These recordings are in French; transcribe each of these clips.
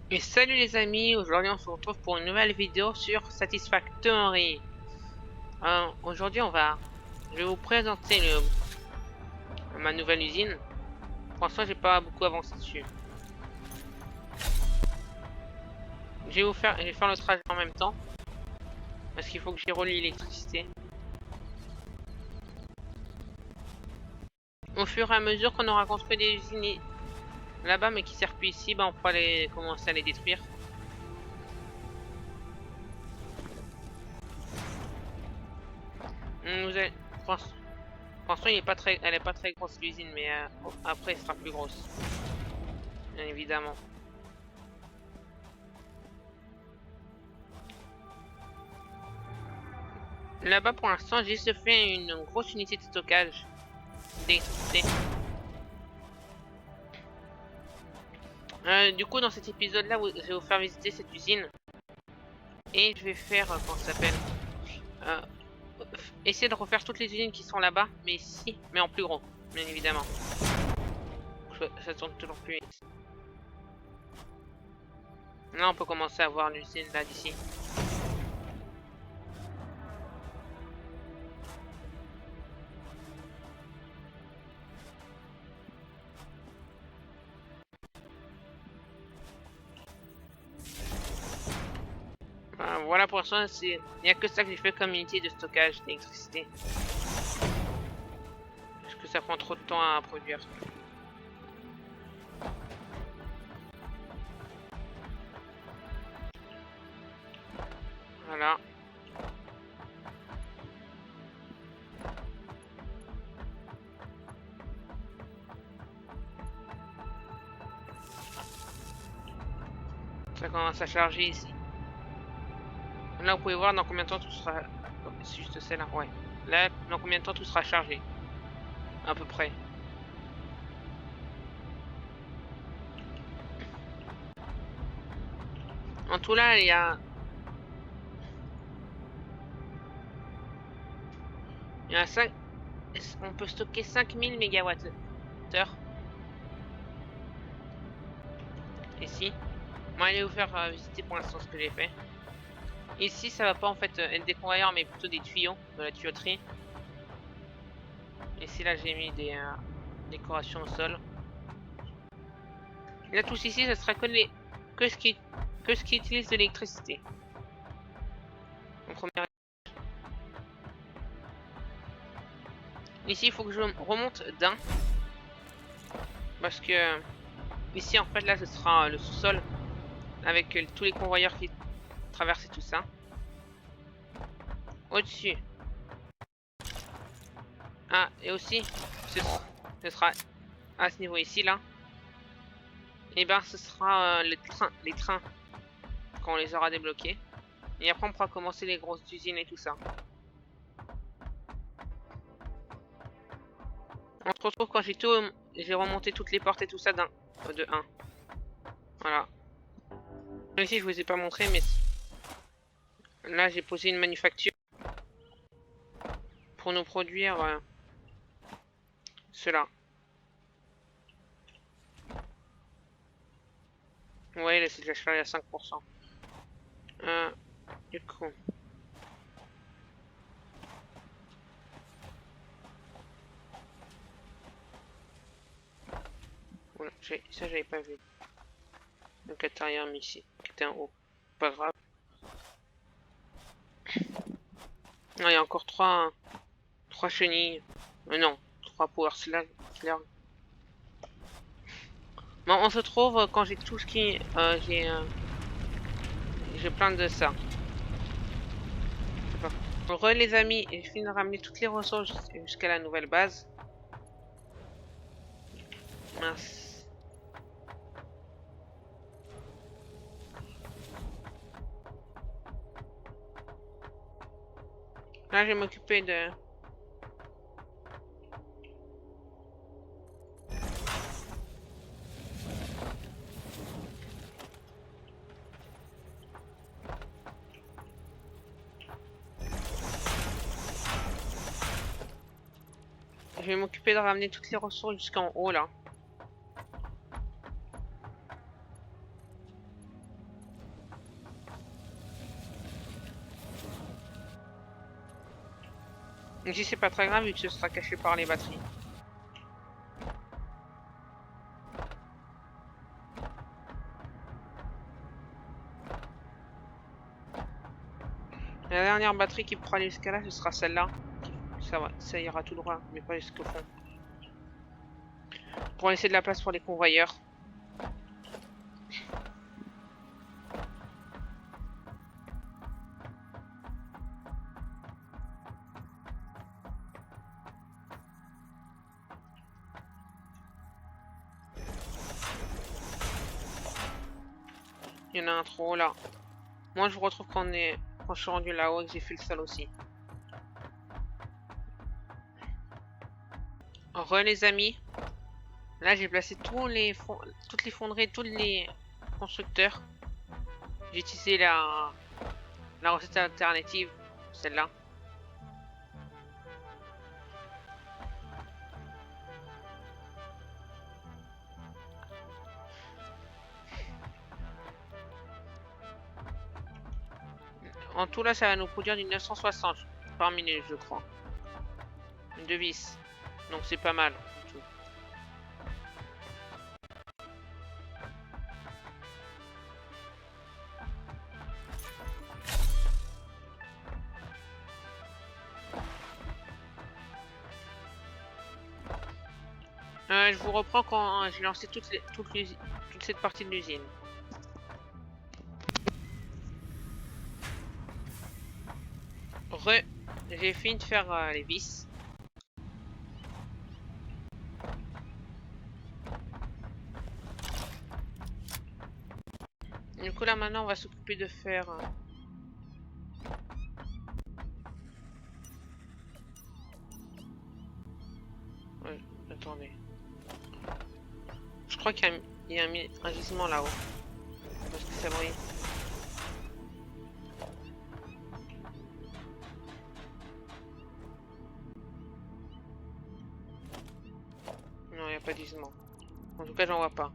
Et salut les amis, aujourd'hui on se retrouve pour une nouvelle vidéo sur Satisfactory. Aujourd'hui je vais vous présenter ma nouvelle usine. Pour l'instant j'ai pas beaucoup avancé dessus. Je vais faire le trajet en même temps. Parce qu'il faut que j'y relie l'électricité. Au fur et à mesure qu'on aura construit des usines là-bas mais qui servent plus ici, on pourra commencer à les détruire. Pour l'instant, elle est pas très grosse l'usine, mais après, elle sera plus grosse. Bien évidemment. Là-bas, pour l'instant, j'ai juste fait une grosse unité de stockage d'électricité. Du coup, dans cet épisode-là, je vais vous faire visiter cette usine. Et je vais faire, comment ça s'appelle, essayer de refaire toutes les usines qui sont là-bas, mais ici, mais en plus gros, bien évidemment. Ça tourne toujours plus vite. Là, on peut commencer à voir l'usine là d'ici. Voilà, pour l'instant, il n'y a que ça que j'ai fait comme unité de stockage d'électricité. Parce que ça prend trop de temps à produire. Voilà. Ça commence à charger ici. Là, vous pouvez voir dans combien de temps tout sera... C'est juste celle-là, ouais. Là, dans combien de temps tout sera chargé. À peu près. En tout, là, il y a... Il y a 5... On peut stocker 5000 mégawattheures. Ici. Bon, allez vous faire visiter pour l'instant ce que j'ai fait. Ici, ça va pas en fait être des convoyeurs, mais plutôt des tuyaux, de la tuyauterie. Ici, là, j'ai mis des décorations au sol. Là, tous ici, ça sera que ce qui utilise de l'électricité. Ici, il faut que je remonte d'un. Parce que ici, en fait, là, ce sera le sous-sol. Avec tous les convoyeurs qui traversent tout ça. Au-dessus. Ah, et aussi, ce sera à ce niveau ici, là. Et ben, ce sera les trains. Quand on les aura débloqués. Et après, on pourra commencer les grosses usines et tout ça. On se retrouve quand j'ai remonté toutes les portes et tout ça de 1. Voilà. Ici, je vous ai pas montré, mais là, j'ai posé une manufacture pour nous produire cela. Ouais, là, c'est déjà chargé à 5%. Du coup. Voilà, ça, j'avais pas vu. Le quatrième ici, qui était en haut. Pas grave. Non, il y a encore 3 chenilles. Non, 3 power slug. Bon, on se trouve quand j'ai tout ce qui... j'ai plein de ça. Re les amis, j'ai fini de ramener toutes les ressources jusqu'à la nouvelle base. Mince. Là, je vais m'occuper de... Je vais m'occuper de ramener toutes les ressources jusqu'en haut, là. Ici, c'est pas très grave vu que ce sera caché par les batteries. La dernière batterie qui pourra aller jusqu'à là, ce sera celle-là. Ça va, ça ira tout droit, mais pas jusqu'au fond. Pour laisser de la place pour les convoyeurs. Il y en a un trop là. Moi, je vous retrouve quand je suis rendu là-haut et que j'ai fait le sol aussi. Re les amis. Là, j'ai placé toutes les fonderies, tous les constructeurs. J'ai utilisé la recette alternative, celle-là. En tout, là, ça va nous produire du 960 par minute, je crois. De vis. Donc, c'est pas mal. Tout. Je vous reprends quand j'ai lancé toute cette partie de l'usine. J'ai fini de faire les vis. Du coup là maintenant on va s'occuper de faire... Ouais, attendez. Je crois qu'il y a un gisement là-haut. Parce que ça brille. Non, il n'y a pas de gisement. En tout cas, j'en vois pas.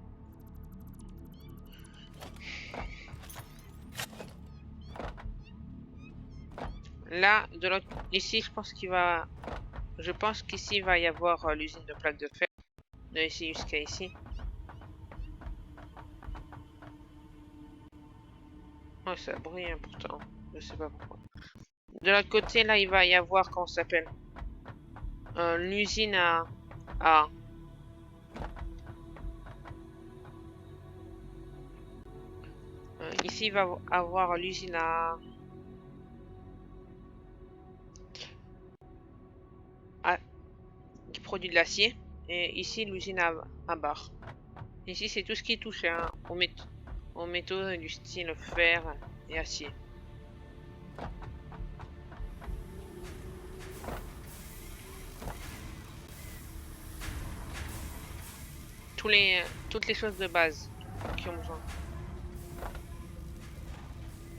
Là, de l'autre... Ici, je pense qu'il va... Je pense qu'ici, il va y avoir l'usine de plaques de fer. De ici jusqu'à ici. Oh, ça brille hein, pourtant. Je sais pas pourquoi. De l'autre côté, là, il va y avoir, comment ça s'appelle l'usine à... ici, il va avoir l'usine qui produit de l'acier. Et ici, l'usine à barre. Ici, c'est tout ce qui touche hein, aux métaux du style fer et acier. Toutes les choses de base qui ont besoin.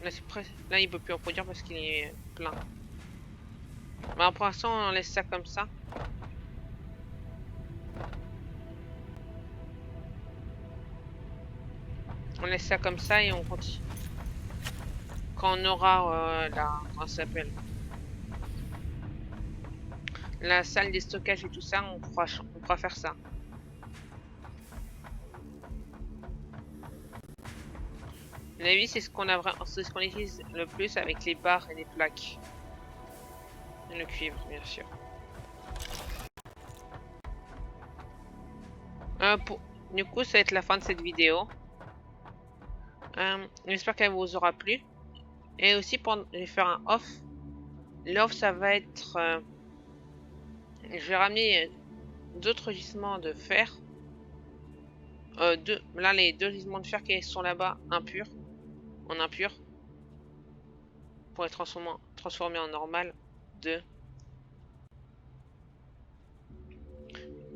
Là, là il peut plus en produire parce qu'il est plein. Bah, pour l'instant, on laisse ça comme ça. On laisse ça comme ça et on continue. Quand on aura comment ça s'appelle la salle des stockages et tout ça, on pourra faire ça. À mon avis, c'est ce qu'on utilise le plus avec les barres et les plaques. Et le cuivre, bien sûr. Du coup, ça va être la fin de cette vidéo. J'espère qu'elle vous aura plu. Et aussi, je vais faire un off. L'off, ça va être... je vais ramener d'autres gisements de fer. Là, les 2 gisements de fer qui sont là-bas, impurs. En impur. Pour être transformé en normal. 2.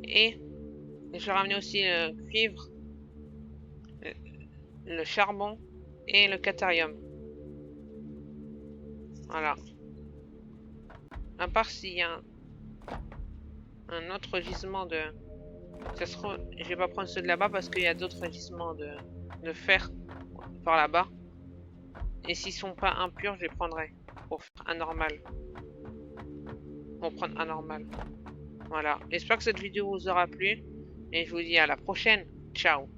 Et je vais ramener aussi le cuivre, le charbon et le catharium. Voilà. À part s'il y a un autre gisement de... Je vais pas prendre ceux de là-bas parce qu'il y a d'autres gisements de fer par là-bas. Et s'ils sont pas impurs, je les prendrai pour faire un normal. Pour prendre un normal. Voilà. J'espère que cette vidéo vous aura plu. Et je vous dis à la prochaine. Ciao.